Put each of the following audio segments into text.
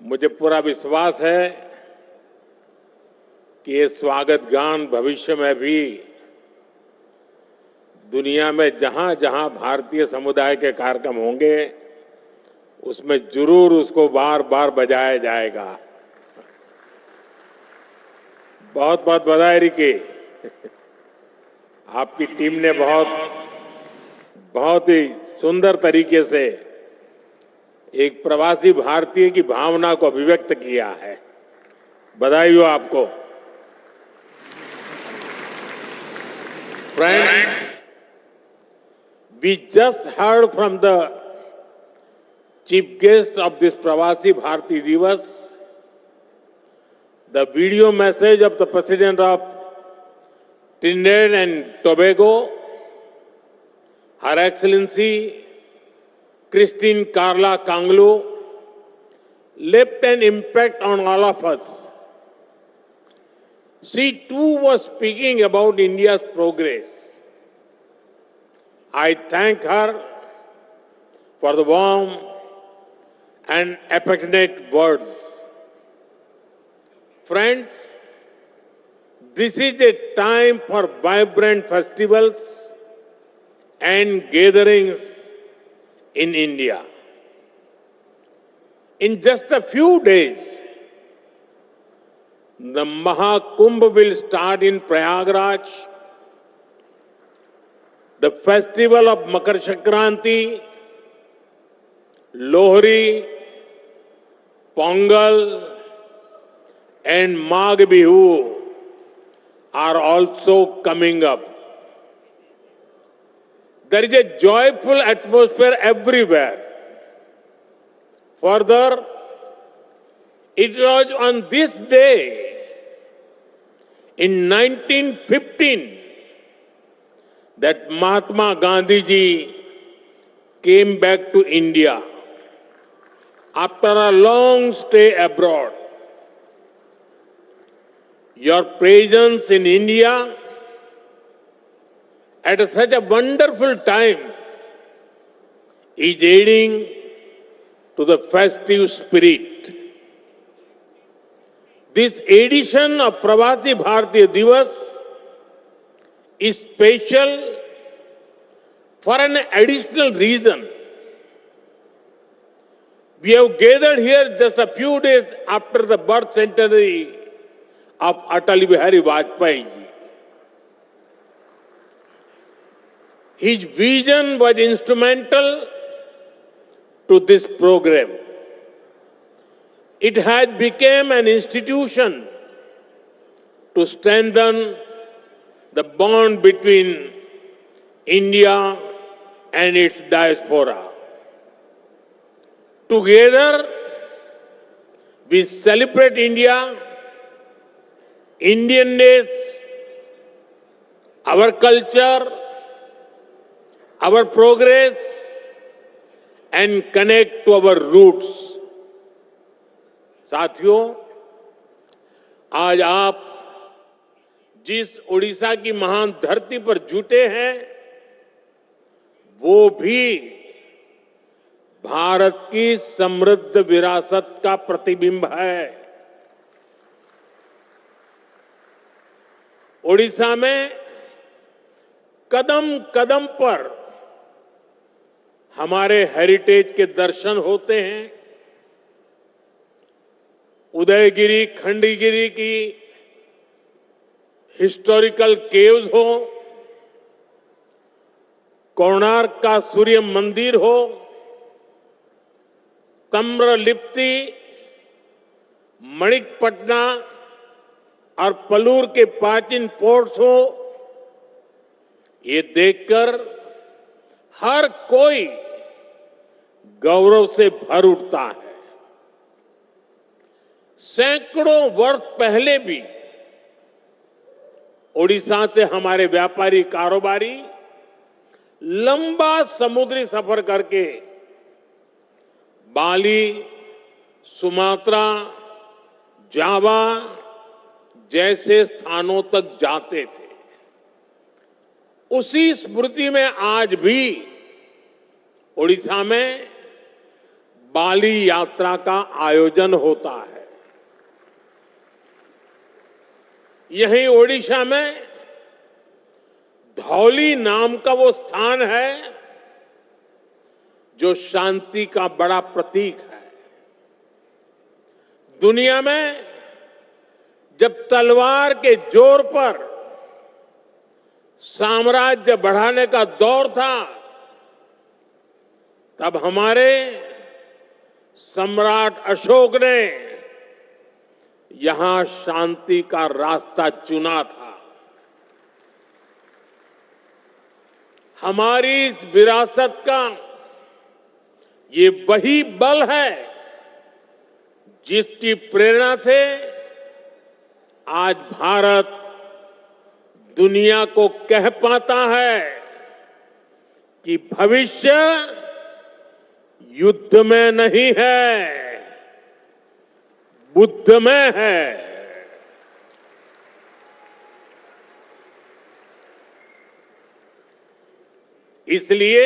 मुझे पूरा विश्वास है कि ये स्वागत गान भविष्य में भी दुनिया में जहां जहां भारतीय समुदाय के कार्यक्रम होंगे उसमें जरूर उसको बार बार बजाया जाएगा। बहुत बहुत बधाई रिकी। आपकी टीम ने बहुत ही सुंदर तरीके से एक प्रवासी भारतीय की भावना को अभिव्यक्त किया है। बधाई हो आपको। Friends, we just heard from the chief guest of this Pravasi Bharati Divas the video message of the President of Trinidad and Tobago, Her Excellency Christine Carla Kanglu, left an impact on all of us. She too was speaking about India's progress. I thank her for the warm and affectionate words. Friends, this is a time for vibrant festivals and gatherings in India. In just a few days, the Mahakumbh will start in Prayagraj. The festival of Makar Sankranti, Lohri, Pongal, and Magh Bihu are also coming up. There is a joyful atmosphere everywhere. Further, it was on this day in 1915 that Mahatma Gandhi ji came back to India after a long stay abroad. Your presence in India at such a wonderful time is aiding to the festive spirit. This edition of Pravasi Bharatiya Divas is special for an additional reason. We have gathered here just a few days after the birth centenary of Atal Bihari Vajpayee ji. His vision was instrumental to this program. It had become an institution to strengthen the bond between India and its diaspora. Together, we celebrate India, Indianness, our culture, our progress, and connect to our roots. साथियों, आज आप जिस ओडिशा की महान धरती पर जुटे हैं, वो भी भारत की समृद्ध विरासत का प्रतिबिंब है। ओडिशा में कदम कदम पर हमारे हेरिटेज के दर्शन होते हैं। उदयगिरी, खंडगिरी की हिस्टोरिकल केव्स हो, कोणार्क का सूर्य मंदिर हो, ताम्रलिप्ति, मणिकपटना और पलूर के प्राचीन पोर्ट्स हो, ये देखकर हर कोई गौरव से भर उठता है। सैकड़ों वर्ष पहले भी ओडिशा से हमारे व्यापारी कारोबारी लंबा समुद्री सफर करके बाली, सुमात्रा, जावा जैसे स्थानों तक जाते थे। उसी स्मृति में आज भी ओडिशा में बाली यात्रा का आयोजन होता है। यहीं ओडिशा में धौली नाम का वो स्थान है जो शांति का बड़ा प्रतीक है। दुनिया में जब तलवार के जोर पर साम्राज्य बढ़ाने का दौर था, तब हमारे सम्राट अशोक ने यहां शांति का रास्ता चुना था। हमारी इस विरासत का ये वही बल है जिसकी प्रेरणा से आज भारत दुनिया को कह पाता है कि भविष्य युद्ध में नहीं है, बुद्ध में है। इसलिए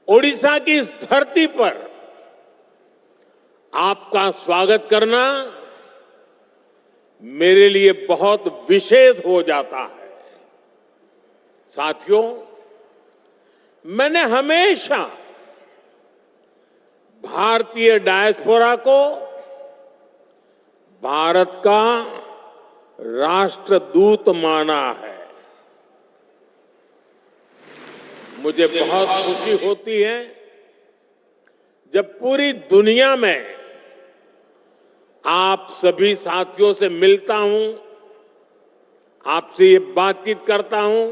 ओडिशा की इस धरती पर आपका स्वागत करना मेरे लिए बहुत विशेष हो जाता है। साथियों, मैंने हमेशा भारतीय डायस्पोरा को भारत का राष्ट्रदूत माना है। मुझे बहुत खुशी होती है जब पूरी दुनिया में आप सभी साथियों से मिलता हूं, आपसे ये बातचीत करता हूं।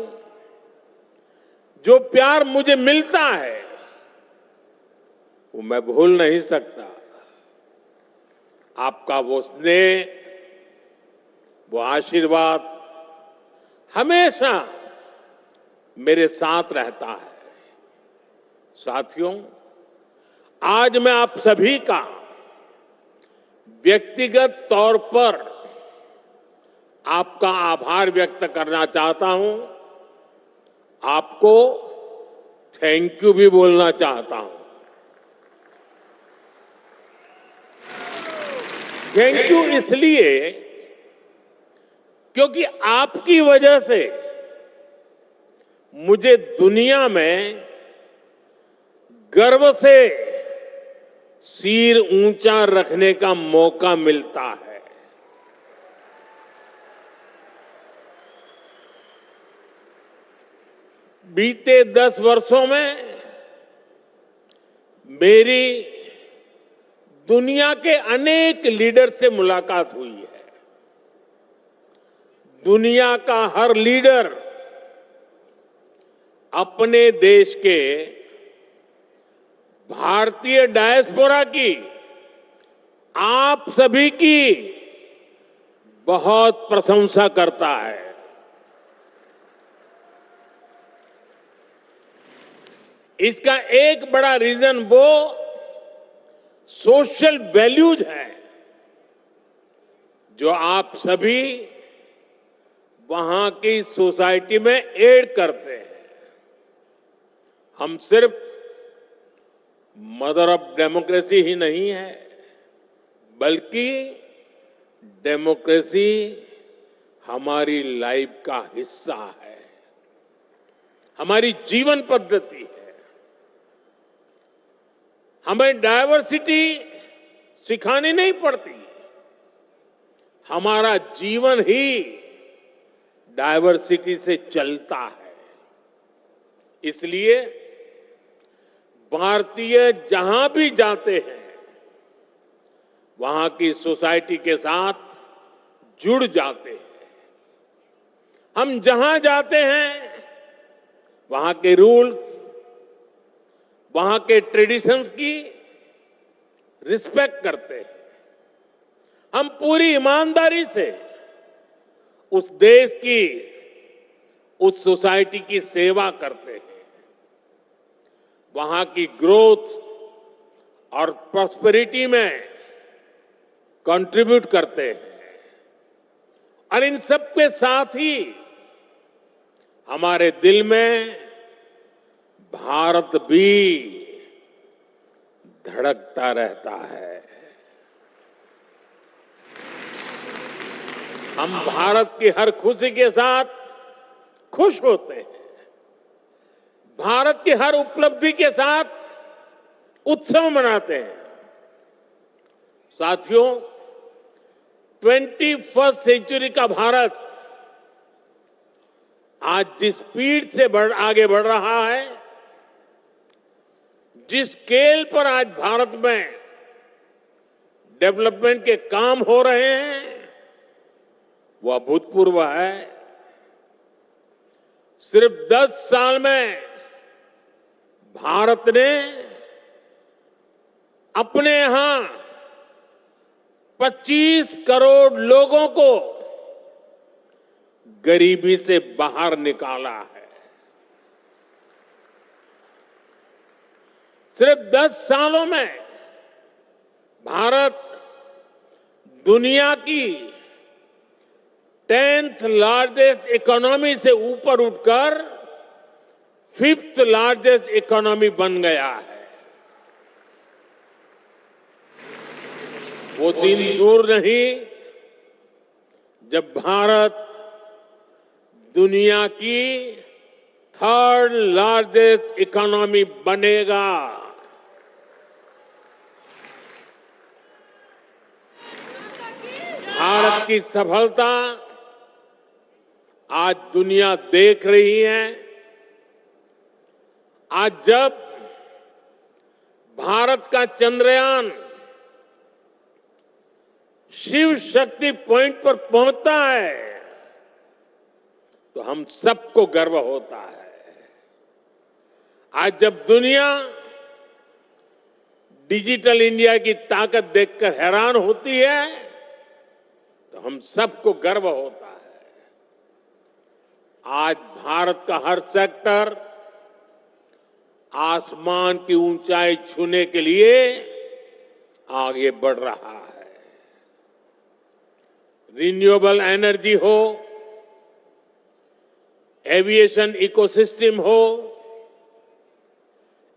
जो प्यार मुझे मिलता है वो मैं भूल नहीं सकता। आपका वो स्नेह, वो आशीर्वाद हमेशा मेरे साथ रहता है। साथियों, आज मैं आप सभी का व्यक्तिगत तौर पर आपका आभार व्यक्त करना चाहता हूं। आपको थैंक यू भी बोलना चाहता हूं। थैंक यू इसलिए क्योंकि आपकी वजह से मुझे दुनिया में गर्व से सिर ऊंचा रखने का मौका मिलता है। बीते 10 वर्षों में मेरी दुनिया के अनेक लीडर से मुलाकात हुई है। दुनिया का हर लीडर अपने देश के भारतीय डायस्पोरा की, आप सभी की बहुत प्रशंसा करता है। इसका एक बड़ा रीजन वो सोशल वैल्यूज है जो आप सभी वहां की सोसाइटी में ऐड करते हैं। हम सिर्फ मदर ऑफ डेमोक्रेसी ही नहीं है, बल्कि डेमोक्रेसी हमारी लाइफ का हिस्सा है, हमारी जीवन पद्धति है। हमें डायवर्सिटी सिखानी नहीं पड़ती, हमारा जीवन ही डायवर्सिटी से चलता है। इसलिए भारतीय जहां भी जाते हैं वहां की सोसाइटी के साथ जुड़ जाते हैं। हम जहां जाते हैं वहां के रूल्स, वहां के ट्रेडिशंस की रिस्पेक्ट करते हैं। हम पूरी ईमानदारी से उस देश की, उस सोसाइटी की सेवा करते हैं। वहां की ग्रोथ और प्रॉस्पेरिटी में कंट्रीब्यूट करते हैं। और इन सब के साथ ही हमारे दिल में भारत भी धड़कता रहता है। हम भारत की हर खुशी के साथ खुश होते हैं। भारत की हर उपलब्धि के साथ उत्सव मनाते हैं। साथियों, 21st सेंचुरी का भारत आज जिस स्पीड से आगे बढ़ रहा है, जिस स्केल पर आज भारत में डेवलपमेंट के काम हो रहे हैं, वो अभूतपूर्व है। सिर्फ 10 साल में भारत ने अपने यहां 25 करोड़ लोगों को गरीबी से बाहर निकाला है। सिर्फ 10 सालों में भारत दुनिया की 10th लार्जेस्ट इकोनॉमी से ऊपर उठकर 5th लार्जेस्ट इकोनॉमी बन गया है। वो दिन दूर नहीं जब भारत दुनिया की 3rd लार्जेस्ट इकोनॉमी बनेगा। भारत की सफलता आज दुनिया देख रही है। आज जब भारत का चंद्रयान शिव शक्ति पॉइंट पर पहुंचता है तो हम सबको गर्व होता है। आज जब दुनिया डिजिटल इंडिया की ताकत देखकर हैरान होती है तो हम सबको गर्व होता है। आज भारत का हर सेक्टर आसमान की ऊंचाई छूने के लिए आगे बढ़ रहा है। रिन्यूएबल एनर्जी हो, एविएशन इकोसिस्टम हो,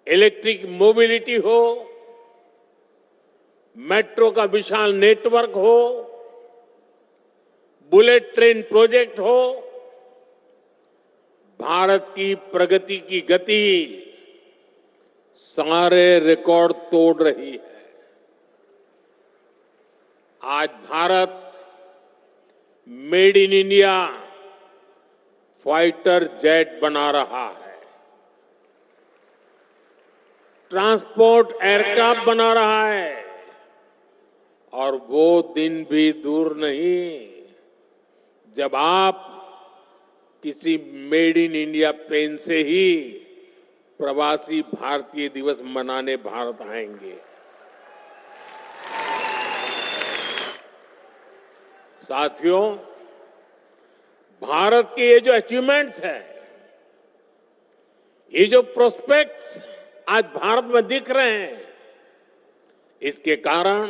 इलेक्ट्रिक मोबिलिटी हो, मेट्रो का विशाल नेटवर्क हो, बुलेट ट्रेन प्रोजेक्ट हो, भारत की प्रगति की गति सारे रिकॉर्ड तोड़ रही है। आज Bharat made in India fighter jet बना रहा है, ट्रांसपोर्ट एयरक्राफ्ट बना रहा है और वो दिन भी दूर नहीं जब आप किसी मेड इन इंडिया प्लेन से ही प्रवासी भारतीय दिवस मनाने भारत आएंगे। साथियों, भारत के ये जो अचीवमेंट्स हैं, ये जो प्रोस्पेक्ट्स आज भारत में दिख रहे हैं, इसके कारण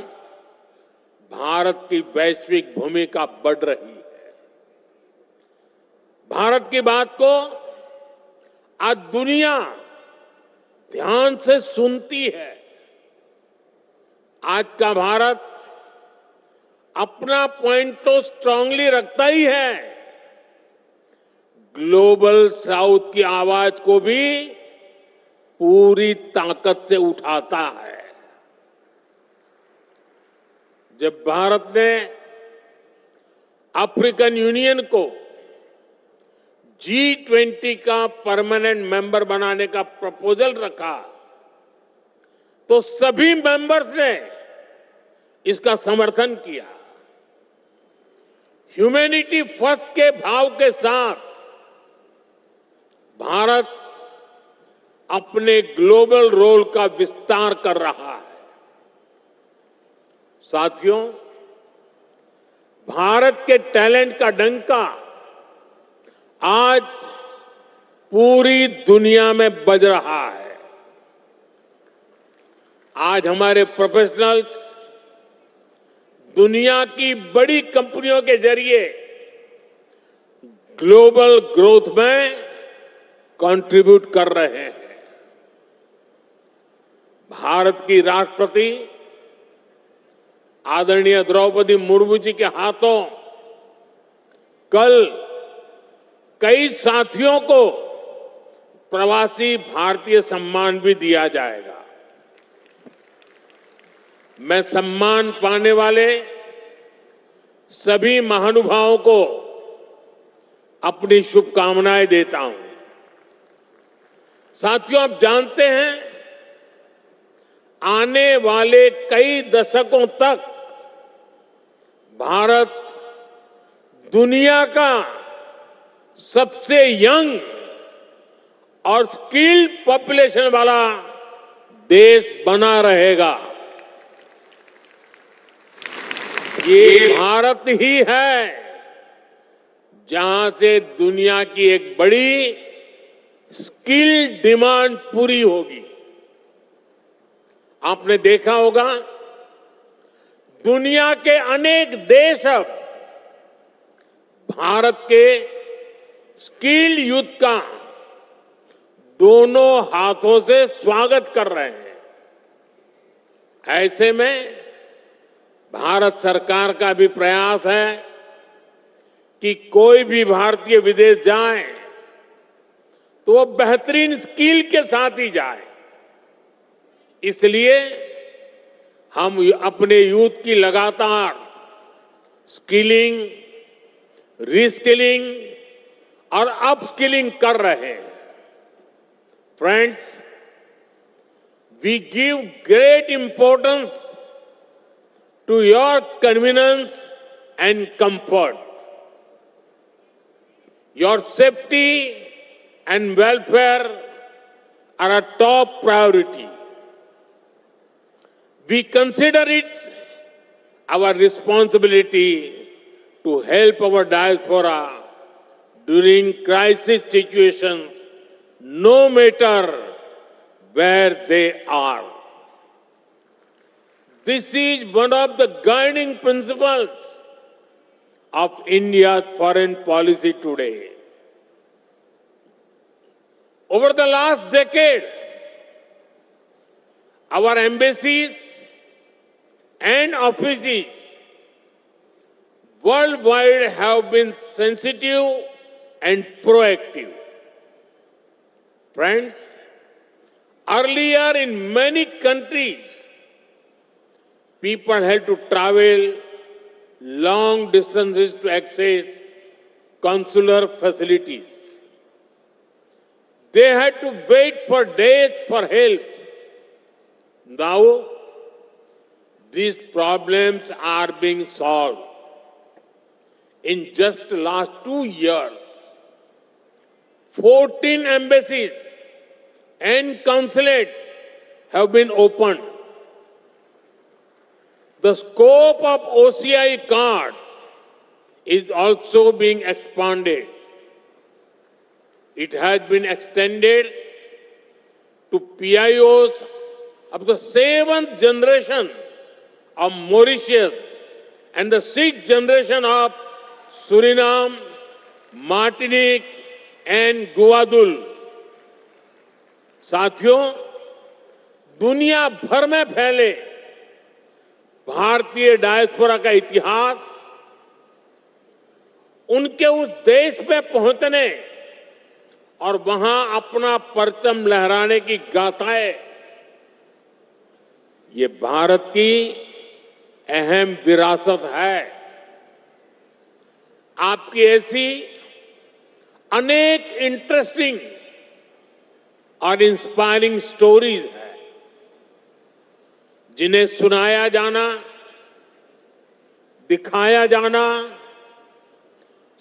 भारत की वैश्विक भूमिका बढ़ रही है। भारत की बात को आज दुनिया ध्यान से सुनती है। आज का भारत अपना पॉइंट तो स्ट्रांगली रखता ही है, ग्लोबल साउथ की आवाज को भी पूरी ताकत से उठाता है। जब भारत ने अफ्रीकन यूनियन को G20 का परमानेंट मेंबर बनाने का प्रपोजल रखा तो सभी मेंबर्स ने इसका समर्थन किया। ह्यूमैनिटी फर्स्ट के भाव के साथ भारत अपने ग्लोबल रोल का विस्तार कर रहा है। साथियों, भारत के टैलेंट का डंका आज पूरी दुनिया में बज रहा है। आज हमारे प्रोफेशनल्स दुनिया की बड़ी कंपनियों के जरिए ग्लोबल ग्रोथ में कंट्रीब्यूट कर रहे हैं। भारत की राष्ट्रपति आदरणीय द्रौपदी मुर्मू जी के हाथों कल कई साथियों को प्रवासी भारतीय सम्मान भी दिया जाएगा। मैं सम्मान पाने वाले सभी महानुभावों को अपनी शुभकामनाएं देता हूं। साथियों, आप जानते हैं, आने वाले कई दशकों तक भारत दुनिया का सबसे यंग और स्किल्ड पॉपुलेशन वाला देश बना रहेगा। ये भारत ही है जहां से दुनिया की एक बड़ी स्किल डिमांड पूरी होगी। आपने देखा होगा, दुनिया के अनेक देश अब भारत के स्किल्ड यूथ का दोनों हाथों से स्वागत कर रहे हैं। ऐसे में भारत सरकार का भी प्रयास है कि कोई भी भारतीय विदेश जाए तो वो बेहतरीन स्किल के साथ ही जाए। इसलिए हम अपने यूथ की लगातार स्किलिंग, रीस्किलिंग और अपस्किलिंग कर रहे हैं। Friends, we give great importance to your convenience and comfort. Your safety and welfare are a top priority. We consider it our responsibility to help our diaspora during crisis situations, no matter where they are. This is one of the guiding principles of India's foreign policy today. Over the last decade, our embassies and offices worldwide have been sensitive and proactive. Friends, earlier in many countries, people had to travel long distances to access consular facilities. They had to wait for days for help. Now, these problems are being solved. In just the last 2 years, 14 embassies and consulates have been opened. The scope of OCI cards is also being expanded. It has been extended to PIOs of the 7th generation of Mauritius and the 6th generation of Suriname, Martinique and Guadeloupe. साथियों, दुनिया भर में फैले भारतीय diaspora का इतिहास, उनके उस देश में पहुंचने और वहां अपना परचम लहराने की गाथाएं, ये भारत की अहम विरासत है। आपकी ऐसी अनेक इंटरेस्टिंग और इंस्पायरिंग स्टोरीज है, जिन्हें सुनाया जाना, दिखाया जाना,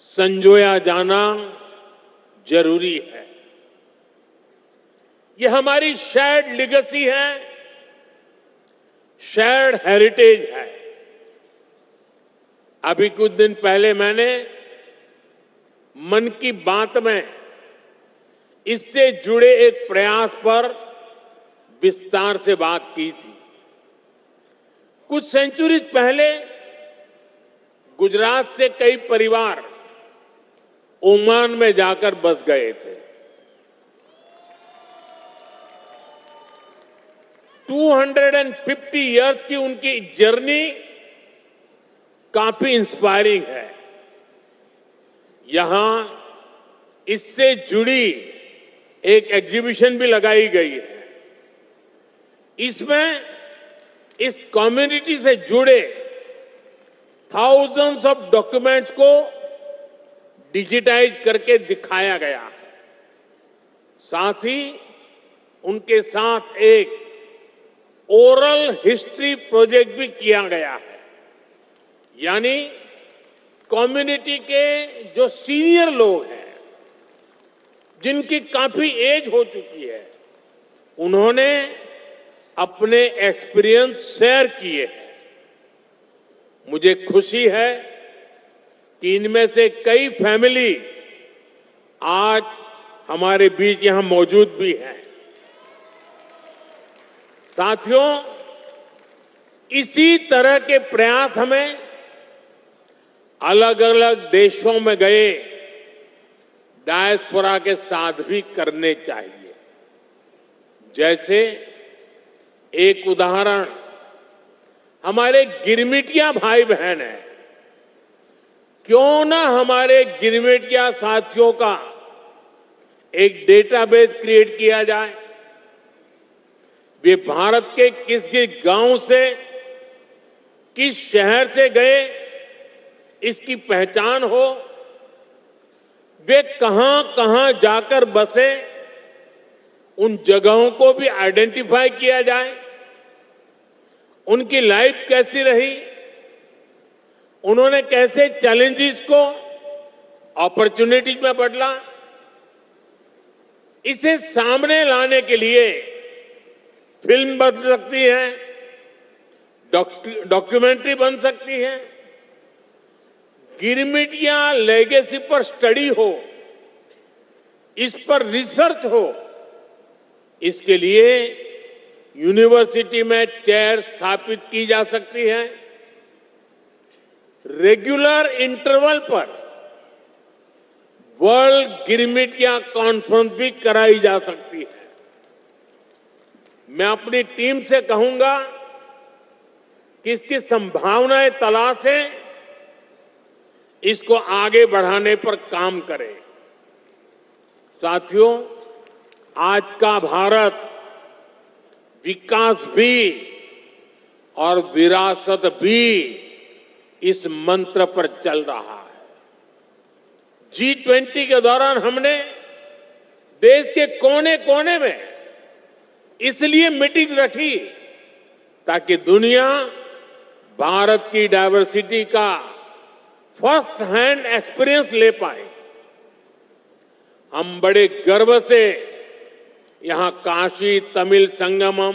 संजोया जाना जरूरी है। ये हमारी शेयर्ड लेगेसी है, शेयर्ड हेरिटेज है। अभी कुछ दिन पहले मैंने मन की बात में इससे जुड़े एक प्रयास पर विस्तार से बात की थी। कुछ सेंचुरीज पहले गुजरात से कई परिवार ओमान में जाकर बस गए थे। 250 इयर्स की उनकी जर्नी काफी इंस्पायरिंग है। यहां इससे जुड़ी एक एग्जीबिशन भी लगाई गई है। इसमें इस कम्युनिटी से जुड़े थाउजेंड्स ऑफ डॉक्यूमेंट्स को डिजिटाइज करके दिखाया गया है। साथ ही उनके साथ एक ओरल हिस्ट्री प्रोजेक्ट भी किया गया है। यानी कम्युनिटी के जो सीनियर लोग हैं, जिनकी काफी एज हो चुकी है, उन्होंने अपने एक्सपीरियंस शेयर किए हैं। मुझे खुशी है कि इनमें से कई फैमिली आज हमारे बीच यहां मौजूद भी हैं। साथियों, इसी तरह के प्रयास हमें अलग अलग देशों में गए डायस्पोरा के साथ भी करने चाहिए। जैसे एक उदाहरण हमारे गिरमिटिया भाई बहन हैं। क्यों ना हमारे गिरमिटिया साथियों का एक डेटाबेस क्रिएट किया जाए। वे भारत के किस किस गांव से, किस शहर से गए, इसकी पहचान हो। वे कहां कहां जाकर बसे, उन जगहों को भी आइडेंटिफाई किया जाए। उनकी लाइफ कैसी रही, उन्होंने कैसे चैलेंजेस को अपॉर्चुनिटीज में बदला, इसे सामने लाने के लिए फिल्म बन सकती है, डॉक्यूमेंट्री बन सकती है, गिरमिटिया लेगेसी पर स्टडी हो, इस पर रिसर्च हो। इसके लिए यूनिवर्सिटी में चेयर स्थापित की जा सकती है। रेगुलर इंटरवल पर वर्ल्ड गिरमिटिया कॉन्फ्रेंस भी कराई जा सकती है। मैं अपनी टीम से कहूंगा कि इसकी संभावनाएं तलाशें, इसको आगे बढ़ाने पर काम करें। साथियों, आज का भारत विकास भी और विरासत भी इस मंत्र पर चल रहा है। G20 के दौरान हमने देश के कोने कोने में इसलिए मीटिंग रखी ताकि दुनिया भारत की डायवर्सिटी का फर्स्ट हैंड एक्सपीरियंस ले पाए। हम बड़े गर्व से यहां काशी तमिल संगमम,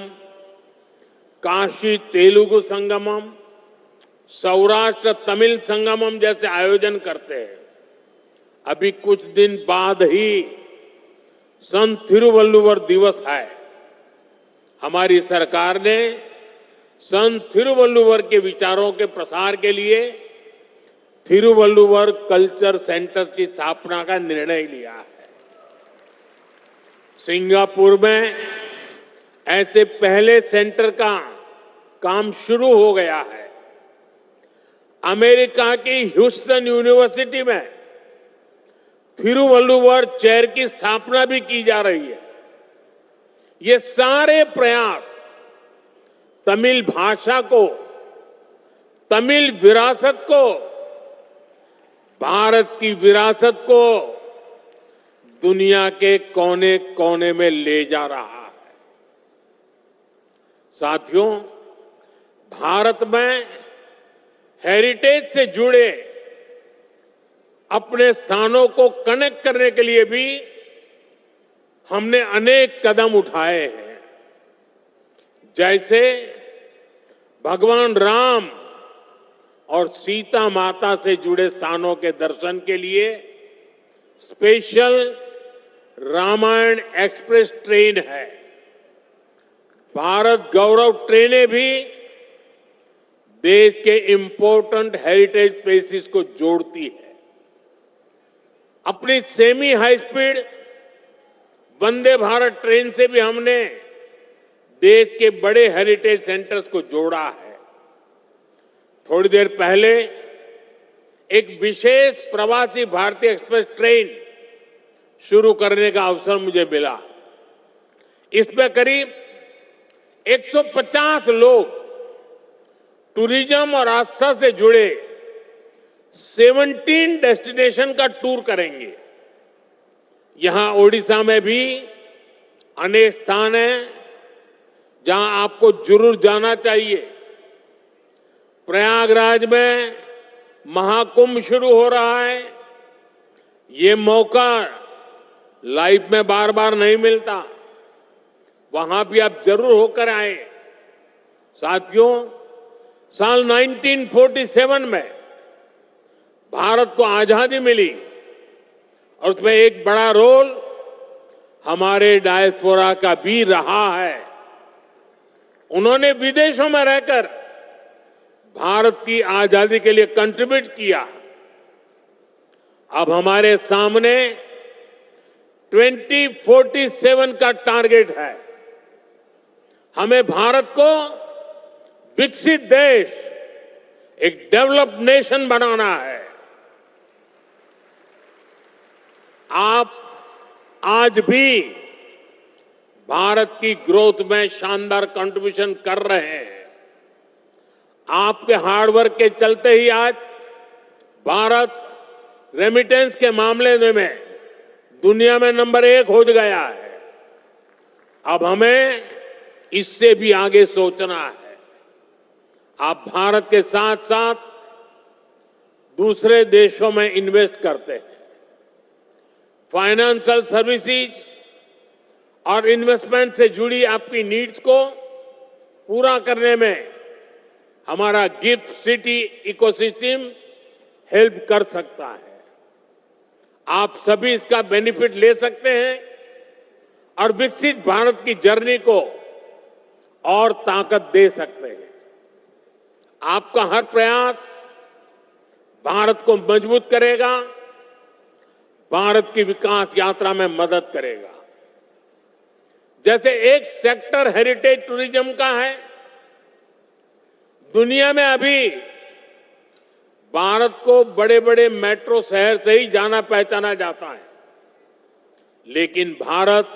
काशी तेलुगु संगमम, सौराष्ट्र तमिल संगमम जैसे आयोजन करते हैं। अभी कुछ दिन बाद ही संत थिरुवल्लुवर दिवस है। हमारी सरकार ने संत थिरुवल्लुवर के विचारों के प्रसार के लिए थिरुवल्लुवर कल्चर सेंटर्स की स्थापना का निर्णय लिया है। सिंगापुर में ऐसे पहले सेंटर का काम शुरू हो गया है। अमेरिका की ह्यूस्टन यूनिवर्सिटी में थिरुवल्लुवर चेयर की स्थापना भी की जा रही है। ये सारे प्रयास तमिल भाषा को, तमिल विरासत को, भारत की विरासत को दुनिया के कोने कोने में ले जा रहा है। साथियों, भारत में हेरिटेज से जुड़े अपने स्थानों को कनेक्ट करने के लिए भी हमने अनेक कदम उठाए हैं। जैसे भगवान राम और सीता माता से जुड़े स्थानों के दर्शन के लिए स्पेशल रामायण एक्सप्रेस ट्रेन है। भारत गौरव ट्रेनें भी देश के इंपॉर्टेंट हेरिटेज प्लेसेस को जोड़ती है। अपनी semi high speed Vande Bharat train से भी हमने देश के बड़े हेरिटेज सेंटर्स को जोड़ा है। थोड़ी देर पहले एक विशेष प्रवासी भारतीय एक्सप्रेस ट्रेन शुरू करने का अवसर मुझे मिला। इसमें करीब 150 लोग टूरिज्म और आस्था से जुड़े 17 डेस्टिनेशन का टूर करेंगे। यहां ओडिशा में भी अनेक स्थान हैं जहां आपको जरूर जाना चाहिए। प्रयागराज में महाकुंभ शुरू हो रहा है। ये मौका लाइफ में बार बार नहीं मिलता। वहां भी आप जरूर होकर आए। साथियों, साल 1947 में भारत को आजादी मिली और उसमें एक बड़ा रोल हमारे डायस्पोरा का भी रहा है। उन्होंने विदेशों में रहकर भारत की आजादी के लिए कंट्रीब्यूट किया। अब हमारे सामने 2047 का टारगेट है। हमें भारत को विकसित देश, एक डेवलप्ड नेशन बनाना है। आप आज भी भारत की ग्रोथ में शानदार कंट्रीब्यूशन कर रहे हैं। आपके हार्डवर्क के चलते ही आज भारत रेमिटेंस के मामले में दुनिया में नंबर 1 हो गया है। अब हमें इससे भी आगे सोचना है। आप भारत के साथ साथ दूसरे देशों में इन्वेस्ट करते हैं। फाइनेंशियल सर्विसेज और इन्वेस्टमेंट से जुड़ी आपकी नीड्स को पूरा करने में हमारा गिफ्ट सिटी इकोसिस्टम हेल्प कर सकता है। आप सभी इसका बेनिफिट ले सकते हैं और विकसित भारत की जर्नी को और ताकत दे सकते हैं। आपका हर प्रयास भारत को मजबूत करेगा, भारत की विकास यात्रा में मदद करेगा। जैसे एक सेक्टर हेरिटेज टूरिज्म का है। दुनिया में अभी भारत को बड़े बड़े मेट्रो शहर से ही जाना पहचाना जाता है, लेकिन भारत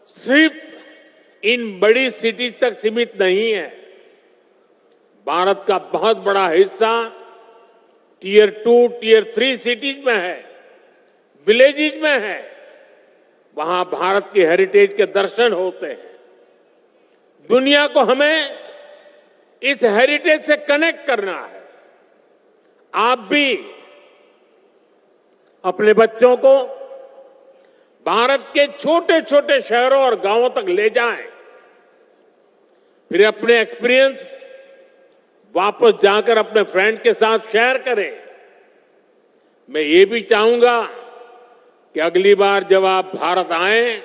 सिर्फ इन बड़ी सिटीज तक सीमित नहीं है। भारत का बहुत बड़ा हिस्सा टियर 2, टियर 3 सिटीज में है, विलेजेज में है। वहां भारत की हेरिटेज के दर्शन होते हैं। दुनिया को हमें इस हेरिटेज से कनेक्ट करना है। आप भी अपने बच्चों को भारत के छोटे छोटे शहरों और गांवों तक ले जाएं, फिर अपने एक्सपीरियंस वापस जाकर अपने फ्रेंड के साथ शेयर करें। मैं ये भी चाहूंगा कि अगली बार जब आप भारत आएं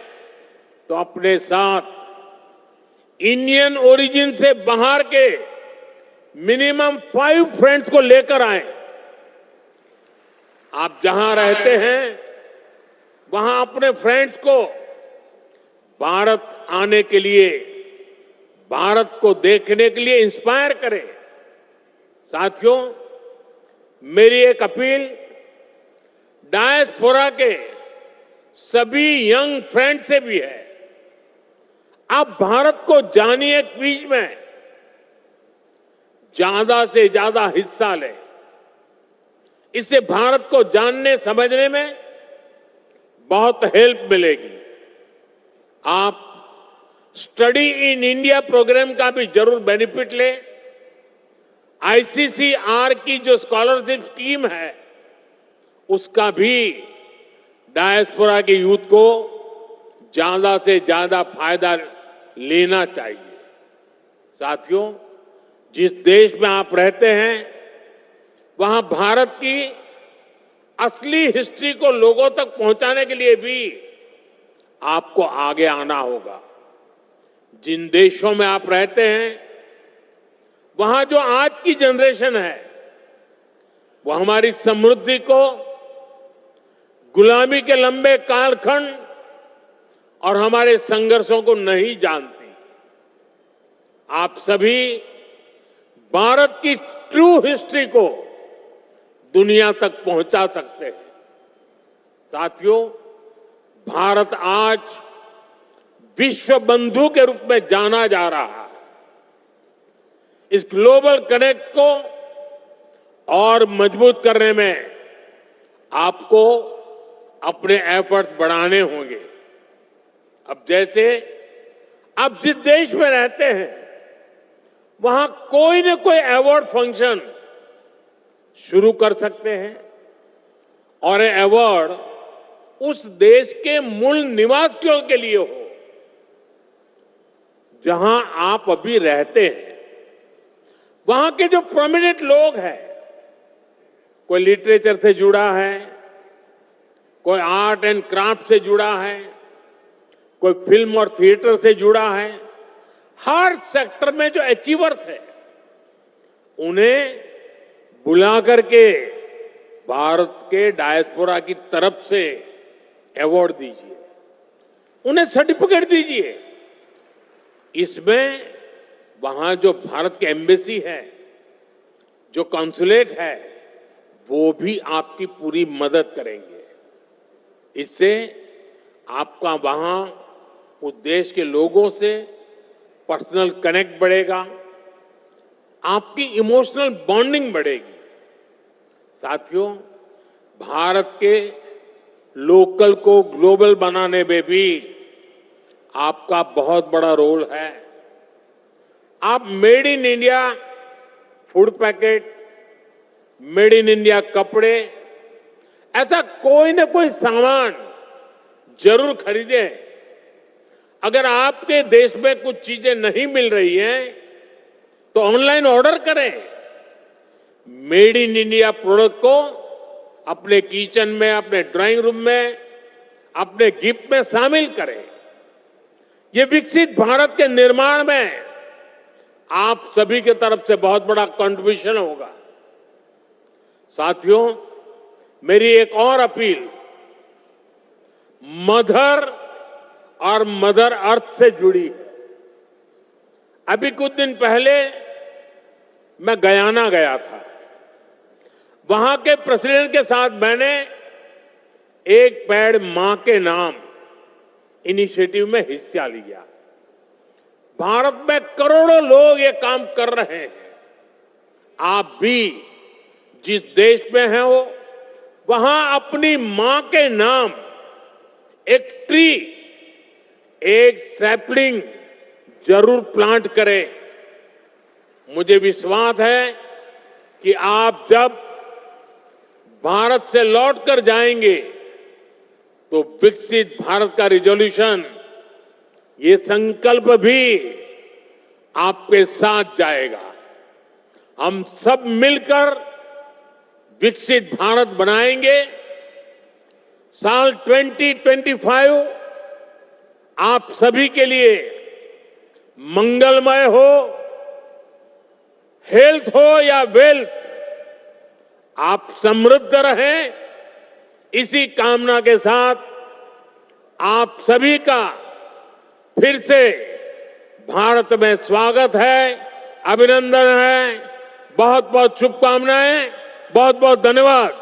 तो अपने साथ इंडियन ओरिजिन से बाहर के मिनिमम 5 फ्रेंड्स को लेकर आएं। आप जहां रहते हैं वहां अपने फ्रेंड्स को भारत आने के लिए, भारत को देखने के लिए इंस्पायर करें। साथियों, मेरी एक अपील डायस्पोरा के सभी यंग फ्रेंड से भी है। आप भारत को जानिए, क्विज में ज्यादा से ज्यादा हिस्सा लें। इससे भारत को जानने समझने में बहुत हेल्प मिलेगी। आप स्टडी इन इंडिया प्रोग्राम का भी जरूर बेनिफिट लें। आईसीसीआर की जो स्कॉलरशिप स्कीम है, उसका भी डायस्पोरा के यूथ को ज्यादा से ज्यादा फायदा लेना चाहिए। साथियों, जिस देश में आप रहते हैं वहां भारत की असली हिस्ट्री को लोगों तक पहुंचाने के लिए भी आपको आगे आना होगा। जिन देशों में आप रहते हैं वहां जो आज की जनरेशन है वो हमारी समृद्धि को, गुलामी के लंबे कालखंड और हमारे संघर्षों को नहीं जानती। आप सभी भारत की ट्रू हिस्ट्री को दुनिया तक पहुंचा सकते हैं। साथियों, भारत आज विश्व बंधु के रूप में जाना जा रहा है। इस ग्लोबल कनेक्ट को और मजबूत करने में आपको अपने एफर्ट बढ़ाने होंगे। अब जैसे आप जिस देश में रहते हैं वहां कोई न कोई अवार्ड फंक्शन शुरू कर सकते हैं और ये अवार्ड उस देश के मूल निवासियों के लिए हो जहां आप अभी रहते हैं। वहां के जो प्रोमिनेंट लोग हैं, कोई लिटरेचर से जुड़ा है, कोई आर्ट एंड क्राफ्ट से जुड़ा है, कोई फिल्म और थिएटर से जुड़ा है, हर सेक्टर में जो अचीवर्स है उन्हें बुला करके भारत के डायस्पोरा की तरफ से अवार्ड दीजिए, उन्हें सर्टिफिकेट दीजिए। इसमें वहां जो भारत के एम्बेसी है, जो कॉन्सुलेट है, वो भी आपकी पूरी मदद करेंगे। इससे आपका वहां उस देश के लोगों से पर्सनल कनेक्ट बढ़ेगा, आपकी इमोशनल बॉन्डिंग बढ़ेगी। साथियों, भारत के लोकल को ग्लोबल बनाने में भी आपका बहुत बड़ा रोल है। आप made in India food packet, made in India कपड़े, ऐसा कोई न कोई सामान जरूर खरीदें। अगर आपके देश में कुछ चीजें नहीं मिल रही हैं तो ऑनलाइन ऑर्डर करें। मेड इन इंडिया प्रोडक्ट को अपने किचन में, अपने ड्राइंग रूम में, अपने गिफ्ट में शामिल करें। ये विकसित भारत के निर्माण में आप सभी की तरफ से बहुत बड़ा कंट्रीब्यूशन होगा। साथियों, मेरी एक और अपील मदर और मदर अर्थ से जुड़ी है। अभी कुछ दिन पहले मैं गयाना गया था। वहां के प्रेसिडेंट के साथ मैंने एक पेड़ मां के नाम इनिशिएटिव में हिस्सा लिया। भारत में करोड़ों लोग ये काम कर रहे हैं। आप भी जिस देश में हैं हो, वहां अपनी मां के नाम एक ट्री, एक सैपलिंग जरूर प्लांट करें। मुझे विश्वास है कि आप जब भारत से लौटकर जाएंगे तो विकसित भारत का रिजोल्यूशन, ये संकल्प भी आपके साथ जाएगा। हम सब मिलकर विकसित भारत बनाएंगे। साल 2025 आप सभी के लिए मंगलमय हो, हेल्थ हो या वेल्थ, आप समृद्ध रहें। इसी कामना के साथ आप सभी का फिर से भारत में स्वागत है, अभिनंदन है। बहुत बहुत शुभकामनाएं, बहुत बहुत धन्यवाद।